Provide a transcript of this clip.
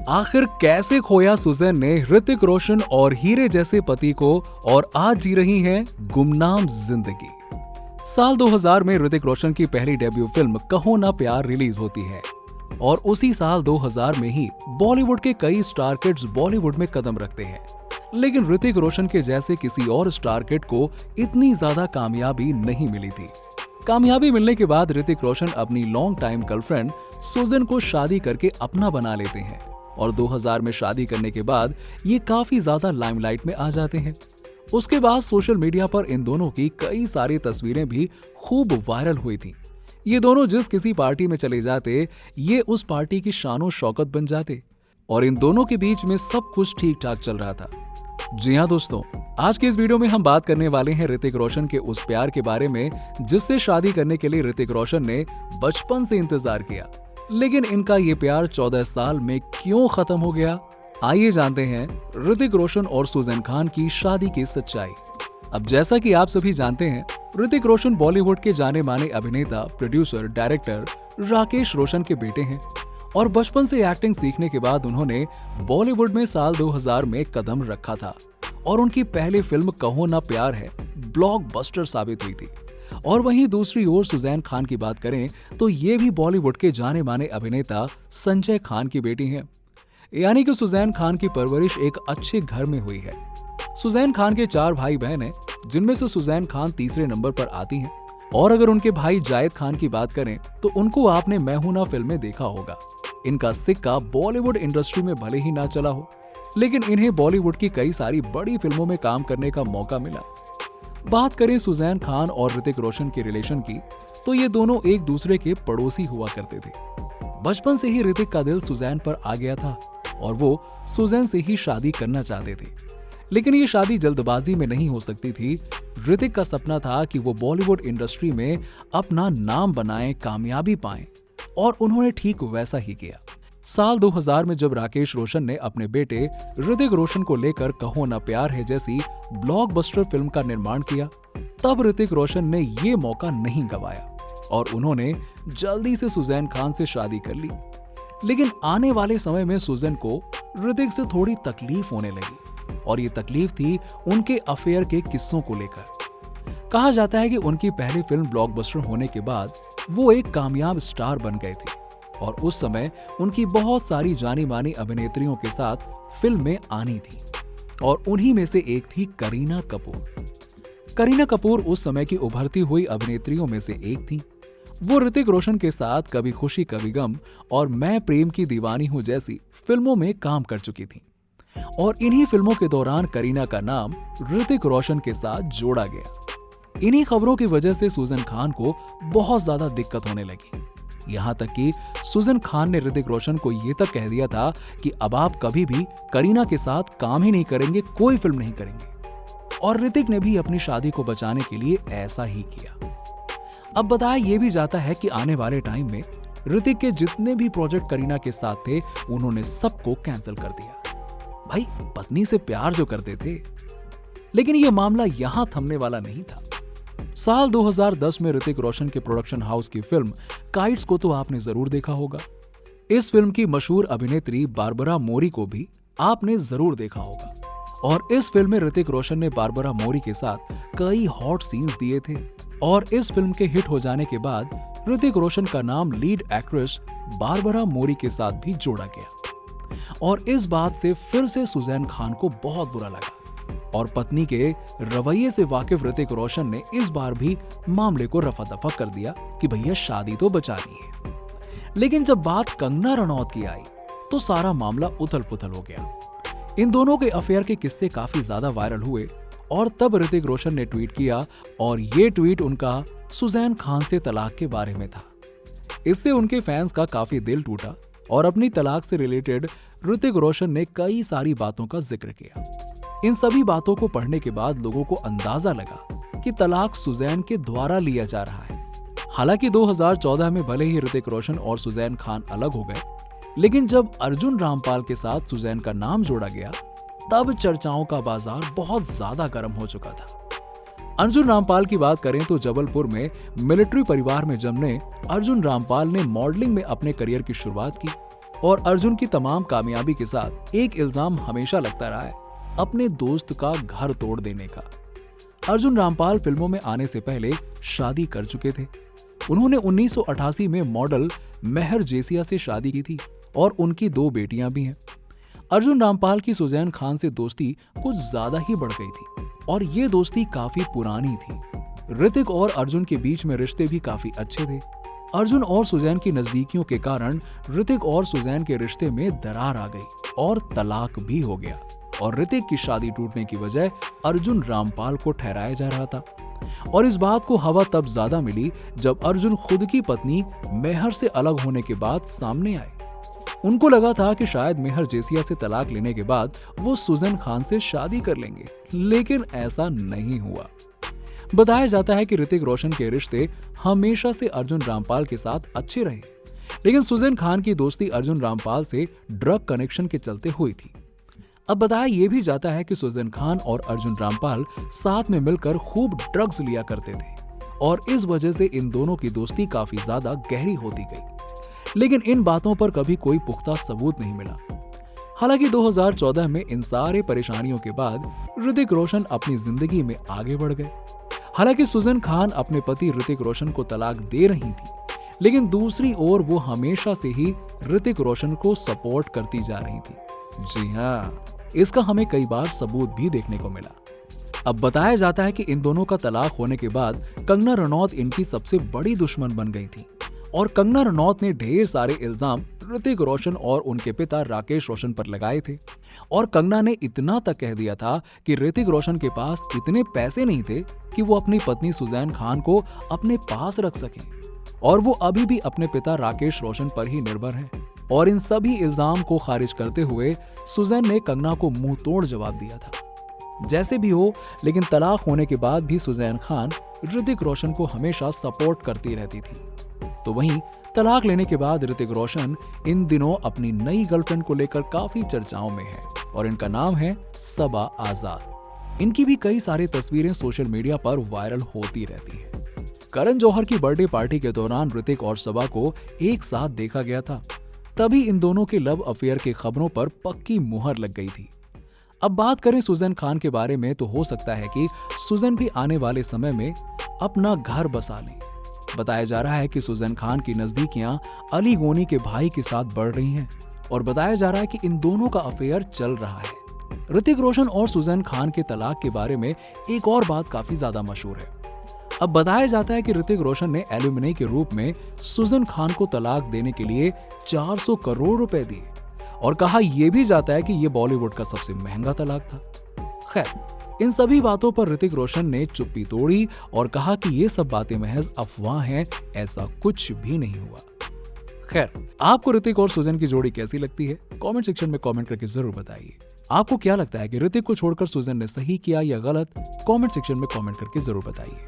आखिर कैसे खोया सुजैन ने ऋतिक रोशन और हीरे जैसे पति को और आज जी रही हैं गुमनाम जिंदगी। साल 2000 में ऋतिक रोशन की पहली डेब्यू फिल्म कहो ना प्यार रिलीज होती है और उसी साल 2000 में ही बॉलीवुड के कई स्टार किड्स बॉलीवुड में कदम रखते हैं। लेकिन ऋतिक रोशन के जैसे किसी और स्टार किड को इतनी ज्यादा कामयाबी नहीं मिली थी। कामयाबी मिलने के बाद ऋतिक रोशन अपनी लॉन्ग टाइम गर्लफ्रेंड सुजैन को शादी करके अपना बना लेते हैं और 2000 में शादी करने के बाद ये काफी ज्यादा लाइमलाइट में आ जाते हैं। उसके बाद सोशल मीडिया पर इन दोनों की कई सारी तस्वीरें भी खूब वायरल हुई थी। ये दोनों जिस किसी पार्टी में चले जाते, ये उस पार्टी की शानो शौकत बन जाते और इन दोनों के बीच में सब कुछ ठीक ठाक चल रहा था। जी हाँ दोस्तों, आज के इस वीडियो में हम बात करने वाले हैं ऋतिक रोशन के उस प्यार के बारे में जिससे शादी करने के लिए ऋतिक रोशन ने बचपन से इंतजार किया। लेकिन इनका ये प्यार 14 साल में क्यों खत्म हो गया, आइए जानते हैं ऋतिक रोशन और सुजैन खान की शादी की सच्चाई। अब जैसा कि आप सभी जानते हैं, ऋतिक रोशन बॉलीवुड के जाने माने अभिनेता, प्रोड्यूसर, डायरेक्टर राकेश रोशन के बेटे हैं और बचपन से एक्टिंग सीखने के बाद उन्होंने बॉलीवुड में साल 2000 में कदम रखा था और उनकी पहली फिल्म कहो ना प्यार है ब्लॉकबस्टर साबित हुई थी। और वहीं दूसरी ओर सुजैन खान की बात करें तो ये भी बॉलीवुड के जाने माने अभिनेता संजय खान की बेटी हैं। यानी कि सुजैन खान की परवरिश एक अच्छे घर में हुई है। सुजैन खान के 4 भाई बहन हैं, जिनमें से सुजैन खान तीसरे नंबर पर आती हैं। और अगर उनके भाई जायद खान की बात करें तो उनको आपने मैं हूं ना फिल्म में देखा होगा। इनका सिक्का बॉलीवुड इंडस्ट्री में भले ही ना चला हो, लेकिन इन्हें बॉलीवुड की कई सारी बड़ी फिल्मों में काम करने का मौका मिला। बात करें सुजैन खान और ऋतिक रोशन के रिलेशन की, तो ये दोनों एक दूसरे के पड़ोसी हुआ करते थे। बचपन से ही ऋतिक का दिल सुजैन पर आ गया था और वो सुजैन से ही शादी करना चाहते थे। लेकिन ये शादी जल्दबाजी में नहीं हो सकती थी। ऋतिक का सपना था कि वो बॉलीवुड इंडस्ट्री में अपना नाम बनाएं, कामयाबी पाएं, और उन्होंने ठीक वैसा ही किया। साल 2000 में जब राकेश रोशन ने अपने बेटे ऋतिक रोशन को लेकर कहो ना प्यार है जैसी ब्लॉकबस्टर फिल्म का निर्माण किया, तब ऋतिक रोशन ने ये मौका नहीं गंवाया और उन्होंने जल्दी से सुजैन खान से शादी कर ली। लेकिन आने वाले समय में सुजैन को ऋतिक से थोड़ी तकलीफ होने लगी और ये तकलीफ थी उनके अफेयर के किस्सों को लेकर। कहा जाता है कि उनकी पहली फिल्म ब्लॉकबस्टर होने के बाद वो एक कामयाब स्टार बन गए थे और उस समय उनकी बहुत सारी जानी मानी अभिनेत्रियों के साथ फिल्म में आनी थी और उन्हीं में से एक थी करीना कपूर। करीना कपूर उस समय की उभरती हुई अभिनेत्रियों में से एक थी। वो ऋतिक रोशन के साथ कभी खुशी कभी गम और मैं प्रेम की दीवानी हूं जैसी फिल्मों में काम कर चुकी थी और इन्हीं फिल्मों के दौरान करीना का नाम ऋतिक रोशन के साथ जोड़ा गया। इन्हीं खबरों की वजह से सुजैन खान को बहुत ज्यादा दिक्कत होने लगी। यहाँ तक कि सुजैन खान ने ऋतिक रोशन को ये तक कह दिया था कि अब आप कभी भी करीना के साथ काम ही नहीं करेंगे, कोई फिल्म नहीं करेंगे। और ऋतिक ने भी अपनी शादी को बचाने के लिए ऐसा ही किया। अब बताया ये भी जाता है कि आने वाले टाइम में ऋतिक के जितने भी प्रोजेक्ट करीना के साथ थे, उन्होंने सबको कैंसिल कर दिया। भाई, पत्नी से प्यार जो करते थे। लेकिन यह मामला यहां थमने वाला नहीं था। साल 2010 में ऋतिक रोशन के प्रोडक्शन हाउस की फिल्म काइट्स को तो आपने जरूर देखा होगा। इस फिल्म की मशहूर अभिनेत्री बारबरा मोरी को भी आपने जरूर देखा होगा और इस फिल्म में ऋतिक रोशन ने बारबरा मोरी के साथ कई हॉट सीन्स दिए थे और इस फिल्म के हिट हो जाने के बाद ऋतिक रोशन का नाम लीड एक्ट्रेस बारबरा मोरी के साथ भी जोड़ा गया और इस बात से फिर से सुजैन खान को बहुत बुरा लगा और पत्नी के रवैये से वाकिफ ऋतिक रोशन ने इस बार भी मामले को रफा दफा कर दिया कि भैया शादी तो बचानी है। लेकिन जब बात कंगना रनौत की आई तो सारा मामला उथल पुथल हो गया। इन दोनों के अफेयर के किस्से काफी ज्यादा वायरल हुए और तब ऋतिक रोशन ने ट्वीट किया और ये ट्वीट उनका सुजैन खान से तलाक के बारे में था। इससे उनके फैंस का काफी दिल टूटा और अपनी तलाक से रिलेटेड ऋतिक रोशन ने कई सारी बातों का जिक्र किया। इन सभी बातों को पढ़ने के बाद लोगों को अंदाजा लगा कि तलाक सुजैन के द्वारा लिया जा रहा है। हालांकि 2014 में भले ही ऋतिक रोशन और सुजैन खान अलग हो गए, लेकिन जब अर्जुन रामपाल के साथ सुजैन का नाम जोड़ा गया, तब चर्चाओं का बाजार बहुत ज्यादा गर्म हो चुका था। अर्जुन रामपाल की बात करें तो जबलपुर में मिलिट्री परिवार में जन्मे अर्जुन रामपाल ने मॉडलिंग में अपने करियर की शुरुआत की और अर्जुन की तमाम कामयाबी के साथ एक इल्जाम हमेशा लगता रहा है, अपने दोस्त का घर तोड़ देने का। अर्जुन रामपाल फिल्मों में आने से पहले शादी कर चुके थे। उन्होंने 1988 में मॉडल मेहर जेसिया से शादी की थी और उनकी 2 बेटियां भी हैं। अर्जुन रामपाल की सुजैन खान से दोस्ती कुछ ज्यादा ही बढ़ गई थी और ये दोस्ती काफी पुरानी थी। ऋतिक और अर्जुन के बीच में रिश्ते भी काफी अच्छे थे। अर्जुन और सुजैन की नजदीकियों के कारण ऋतिक और सुजैन के रिश्ते में दरार आ गई और तलाक भी हो गया और ऋतिक की शादी टूटने की वजह अर्जुन रामपाल को ठहराया जा रहा था। और इस बात को हवा तब ज्यादा मिली जब अर्जुन खुद की पत्नी मेहर से अलग होने के बाद सामने आए। उनको लगा था कि शायद मेहर जेसिया से तलाक लेने के बाद वो सुजैन खान से शादी कर लेंगे, लेकिन ऐसा नहीं हुआ। बताया जाता है कि ऋतिक रोशन के रिश्ते हमेशा से अर्जुन रामपाल के साथ अच्छे रहे, लेकिन सुजैन खान की दोस्ती अर्जुन रामपाल से ड्रग कनेक्शन के चलते हुई थी। अब बताया यह भी जाता है कि सुजैन खान और अर्जुन रामपाल साथ में मिलकर खूब ड्रग्स लिया करते थे और इस वजह से इन दोनों की दोस्ती काफी ज्यादा गहरी होती गई, लेकिन इन बातों पर कभी कोई पुख्ता सबूत नहीं मिला। हालांकि 2014 में इन सारे परेशानियों के बाद ऋतिक रोशन अपनी जिंदगी में आगे बढ़ गए। हालांकि सुजैन खान अपने पति ऋतिक रोशन को तलाक दे रही थी, लेकिन दूसरी ओर वो हमेशा से ही ऋतिक रोशन को सपोर्ट करती जा रही थी। जी हाँ, इसका हमें कई बार सबूत भी देखने को मिला। अब बताया जाता है कि इन दोनों का तलाक होने के बाद कंगना रनौत इनकी सबसे बड़ी दुश्मन बन गई थी और कंगना रनौत ने ढेर सारे इल्जाम ऋतिक रोशन और उनके पिता राकेश रोशन पर लगाए थे और कंगना ने इतना तक कह दिया था कि ऋतिक रोशन के पास इतने पैसे नहीं थे कि वो अपनी पत्नी सुजैन खान को अपने पास रख सकें और वो अभी भी अपने पिता राकेश रोशन पर ही निर्भर हैं। और इन सभी इल्जाम को खारिज करते हुए सुजैन ने कंगना को मुंह तोड़ जवाब दिया था। जैसे भी हो, लेकिन तलाक होने के बाद भी सुजैन खान ऋतिक रोशन को हमेशा सपोर्ट करती रहती थी। तो वहीं तलाक लेने के बाद ऋतिक रोशन इन दिनों अपनी नई गर्लफ्रेंड को लेकर काफी चर्चाओं में है और इनका नाम है सबा आजाद। इनकी भी कई सारी तस्वीरें सोशल मीडिया पर वायरल होती रहती हैं। करण जौहर की बर्थडे पार्टी के दौरान ऋतिक और सबा को एक साथ देखा गया था, तभी इन दोनों के लव अफेयर की खबरों पर पक्की मुहर लग गई थी। अब बात करें सुजैन खान के बारे में तो हो सकता है कि सुजैन भी आने वाले समय में अपना घर बसा लें। बताया जा रहा है कि सुजैन खान की नजदीकियां अली गोनी के भाई के साथ बढ़ रही हैं और बताया जा रहा है कि इन दोनों का अफेयर चल रहा है। ऋतिक रोशन और सुजैन खान के तलाक के बारे में एक और बात काफी ज्यादा मशहूर है। अब बताया जाता है कि ऋतिक रोशन ने एल्यूमिनी के रूप में सुजैन खान को तलाक देने के लिए 400 करोड़ रुपए दिए और कहा यह भी जाता है कि यह बॉलीवुड का सबसे महंगा तलाक था। खैर, इन सभी बातों पर ऋतिक रोशन ने चुप्पी तोड़ी और कहा कि ये सब बातें महज अफवाह हैं, ऐसा कुछ भी नहीं हुआ। खैर, आपको ऋतिक और सुजैन की जोड़ी कैसी लगती है? कमेंट सेक्शन में कमेंट करके जरूर बताइए। आपको क्या लगता है कि ऋतिक को छोड़कर सुजैन ने सही किया या गलत? कमेंट सेक्शन में कमेंट करके जरूर बताइए।